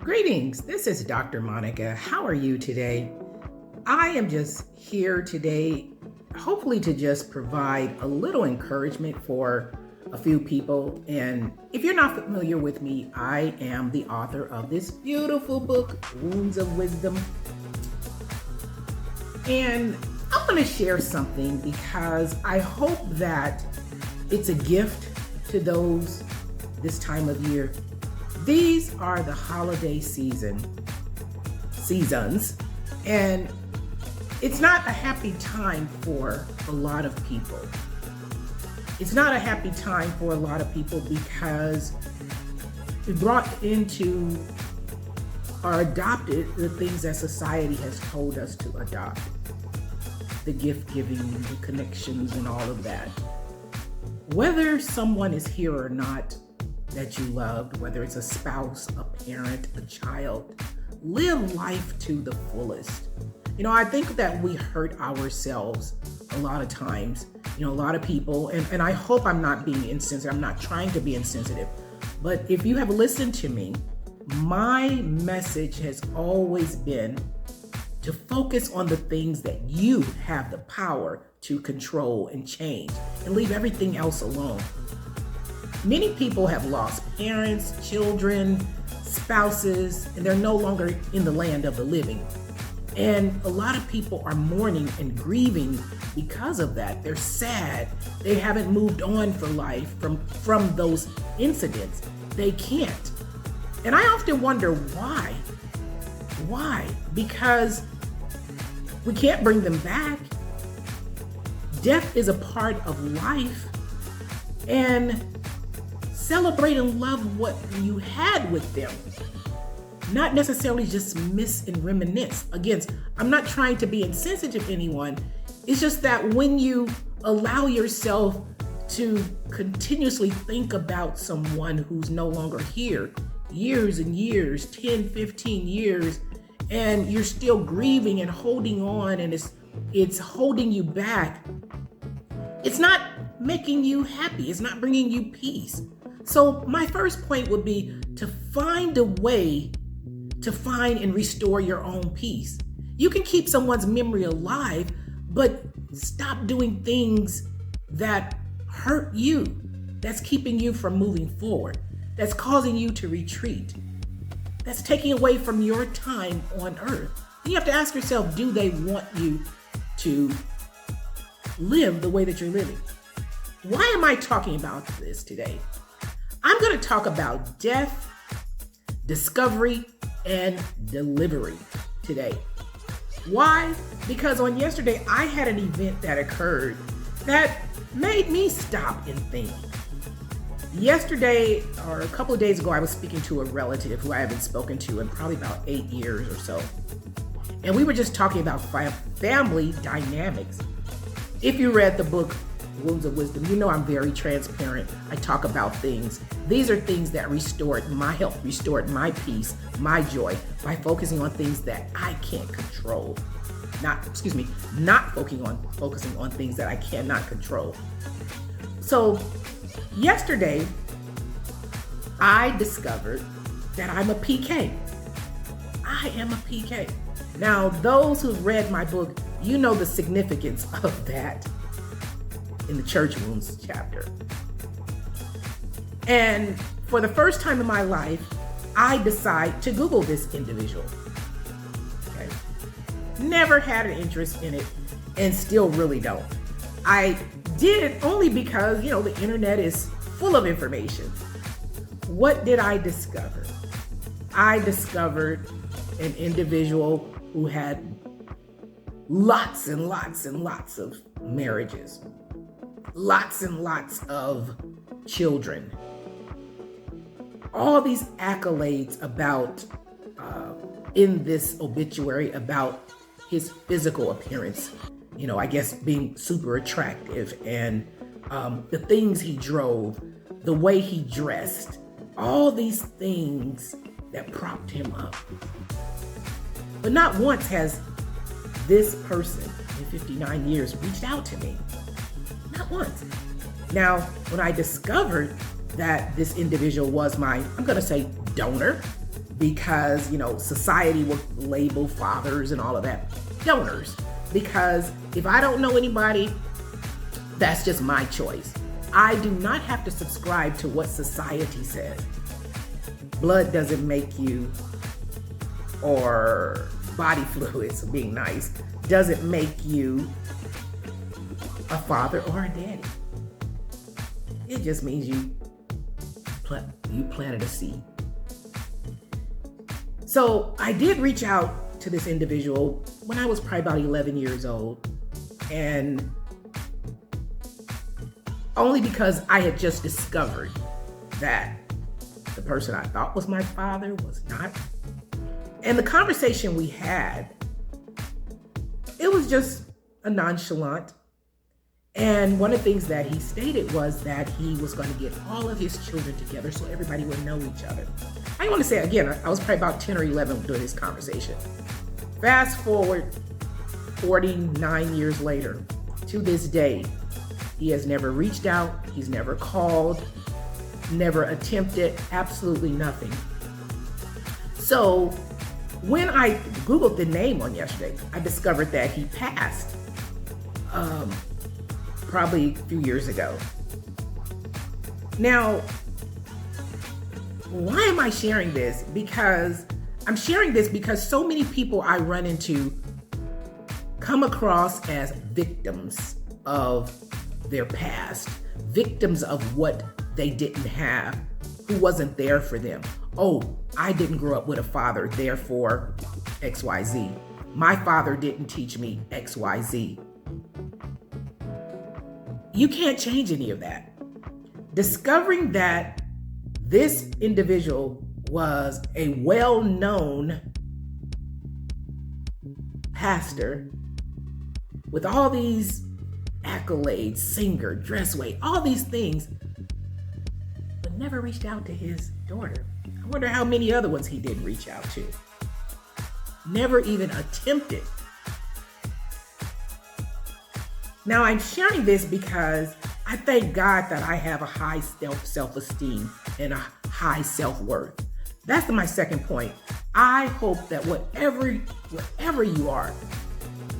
Greetings, this is Dr. Monica. How are you today? I am just here today, hopefully to just provide a little encouragement for a few people. And if you're not familiar with me, I am the author of this beautiful book, Wounds of Wisdom. And I'm going to share something because I hope that it's a gift to those this time of year. These are the holiday seasons, and it's not a happy time for a lot of people. It's not a happy time for a lot of people because we brought into or adopted the things that society has told us to adopt. The gift giving, the connections, and all of that. Whether someone is here or not that you loved, whether it's a spouse, a parent, a child, live life to the fullest. I think that we hurt ourselves a lot of times. A lot of people, and I hope I'm not being insensitive. I'm not trying to be insensitive. But if you have listened to me, my message has always been to focus on the things that you have the power to control and change and leave everything else alone. Many people have lost parents, children, spouses, and they're no longer in the land of the living. And a lot of people are mourning and grieving because of that. They're sad. They haven't moved on for life from those incidents. They can't. And I often wonder why. Why? Because we can't bring them back. Death is a part of life. And celebrate and love what you had with them. Not necessarily just miss and reminisce. Again, I'm not trying to be insensitive to anyone. It's just that when you allow yourself to continuously think about someone who's no longer here, years and years, 10, 15 years, and you're still grieving and holding on, and it's holding you back, it's not making you happy. It's not bringing you peace. So my first point would be to find a way to find and restore your own peace. You can keep someone's memory alive, but stop doing things that hurt you, that's keeping you from moving forward, that's causing you to retreat, that's taking away from your time on earth. You have to ask yourself, do they want you to live the way that you're living? Why am I talking about this today? I'm going to talk about death, discovery, and delivery today. Why? Because on yesterday, I had an event that occurred that made me stop and think. Yesterday, or a couple of days ago, I was speaking to a relative who I haven't spoken to in probably about 8 years or so. And we were just talking about family dynamics. If you read the book, Wounds of Wisdom, you know I'm very transparent. I talk about things. These are things that restored my health, restored my peace, my joy by focusing on things that I can't control. Not focusing on things that I cannot control. So yesterday, I discovered that I'm a PK. I am a PK. Now, those who've read my book, you know the significance of that in the church wounds chapter. And for the first time in my life, I decide to Google this individual. Okay. Never had an interest in it and still really don't. I did it only because, the internet is full of information. What did I discover? I discovered an individual who had lots and lots and lots of marriages. Lots and lots of children. All these accolades about, in this obituary, about his physical appearance. I guess being super attractive and the things he drove, the way he dressed, all these things that propped him up. But not once has this person in 59 years reached out to me. Not once. Now, when I discovered that this individual was my, I'm going to say, donor, because, society will label fathers and all of that donors. Because if I don't know anybody, that's just my choice. I do not have to subscribe to what society says. Blood doesn't make you, or body fluids, being nice, doesn't make you a father or a daddy. It just means you planted a seed. So I did reach out to this individual when I was probably about 11 years old, and only because I had just discovered that the person I thought was my father was not. And the conversation we had, it was just a nonchalant. And one of the things that he stated was that he was going to get all of his children together so everybody would know each other. I want to say again, I was probably about 10 or 11 during this conversation. Fast forward 49 years later, to this day, he has never reached out, he's never called, never attempted, absolutely nothing. So when I Googled the name on yesterday, I discovered that he passed probably a few years ago. Now, why am I sharing this? Because I'm sharing this because so many people I run into come across as victims of their past, victims of what they didn't have, who wasn't there for them. Oh, I didn't grow up with a father, therefore XYZ. My father didn't teach me XYZ. You can't change any of that. Discovering that this individual was a well-known pastor with all these accolades, singer, dressway, all these things, but never reached out to his daughter. I wonder how many other ones he didn't reach out to. Never even attempted. Now, I'm sharing this because I thank God that I have a high self-esteem and a high self-worth. That's my second point. I hope that wherever you are,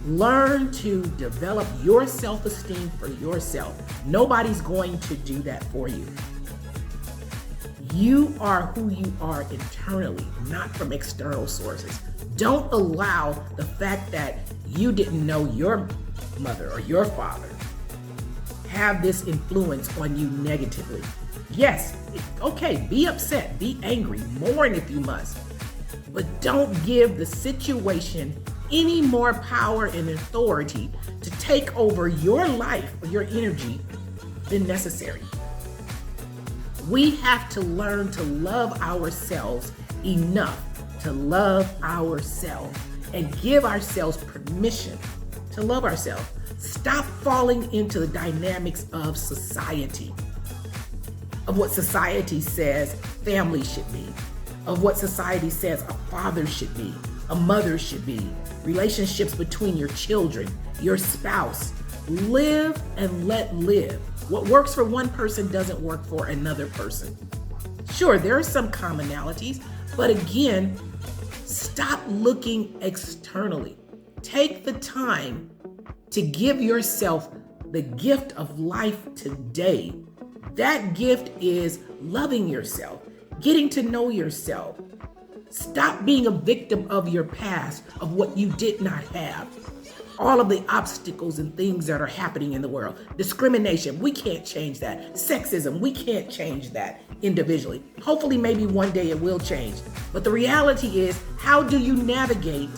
learn to develop your self-esteem for yourself. Nobody's going to do that for you. You are who you are internally, not from external sources. Don't allow the fact that you didn't know your mother or your father have this influence on you negatively. Yes, okay, be upset, be angry, mourn if you must, but don't give the situation any more power and authority to take over your life or your energy than necessary. We have to learn to love ourselves enough to love ourselves and give ourselves permission to love ourselves. Stop falling into the dynamics of society, of what society says family should be, of what society says a father should be, a mother should be, relationships between your children, your spouse. Live and let live. What works for one person doesn't work for another person. Sure, there are some commonalities, but again, stop looking externally. Take the time to give yourself the gift of life today. That gift is loving yourself, getting to know yourself. Stop being a victim of your past, of what you did not have. All of the obstacles and things that are happening in the world. Discrimination, we can't change that. Sexism, we can't change that individually. Hopefully, maybe one day it will change. But the reality is, how do you navigate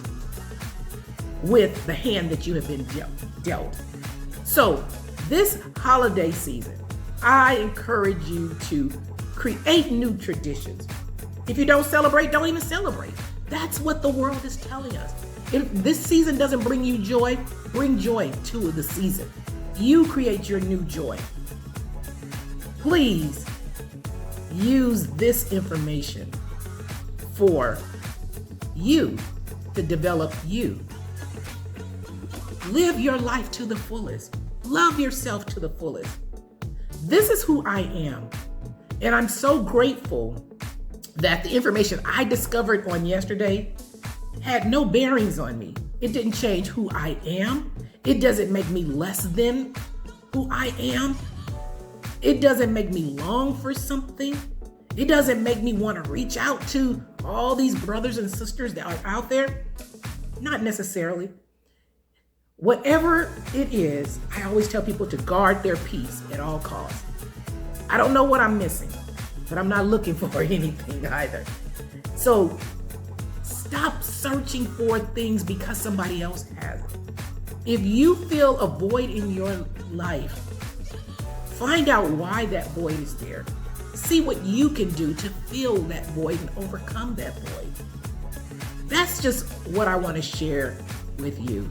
with the hand that you have been dealt? So, this holiday season, I encourage you to create new traditions. If you don't celebrate, don't even celebrate. That's what the world is telling us. If this season doesn't bring you joy, bring joy to the season. You create your new joy. Please use this information for you to develop you. Live your life to the fullest. Love yourself to the fullest. This is who I am. And I'm so grateful that the information I discovered on yesterday had no bearings on me. It didn't change who I am. It doesn't make me less than who I am. It doesn't make me long for something. It doesn't make me want to reach out to all these brothers and sisters that are out there. Not necessarily. Whatever it is, I always tell people to guard their peace at all costs. I don't know what I'm missing, but I'm not looking for anything either. So stop searching for things because somebody else has it. If you feel a void in your life, find out why that void is there. See what you can do to fill that void and overcome that void. That's just what I want to share with you.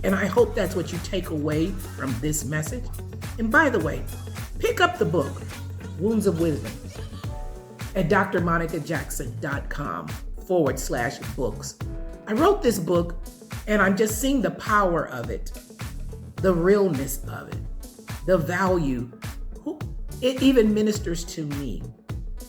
And I hope that's what you take away from this message. And by the way, pick up the book, Wounds of Wisdom, at drmonicajackson.com/books. I wrote this book and I'm just seeing the power of it, the realness of it, the value. It even ministers to me.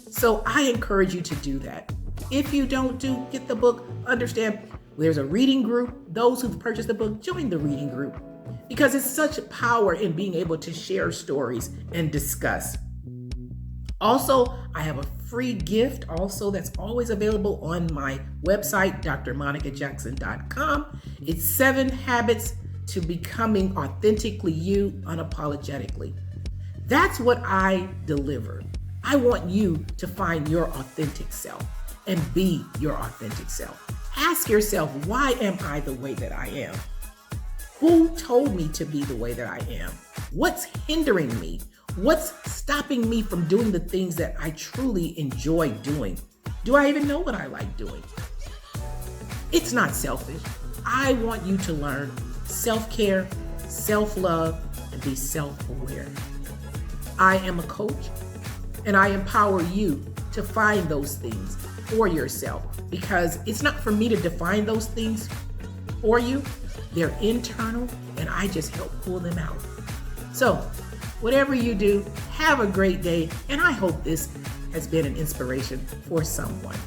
So I encourage you to do that. If you don't get the book, understand there's a reading group. Those who've purchased the book, join the reading group because it's such power in being able to share stories and discuss. Also, I have a free gift also that's always available on my website, drmonicajackson.com. It's 7 habits to becoming authentically you unapologetically. That's what I deliver. I want you to find your authentic self and be your authentic self. Ask yourself, why am I the way that I am? Who told me to be the way that I am? What's hindering me? What's stopping me from doing the things that I truly enjoy doing? Do I even know what I like doing? It's not selfish. I want you to learn self-care, self-love, and be self-aware. I am a coach, and I empower you to find those things for yourself because it's not for me to define those things for you. They're internal, and I just help pull them out. So, whatever you do, have a great day, and I hope this has been an inspiration for someone.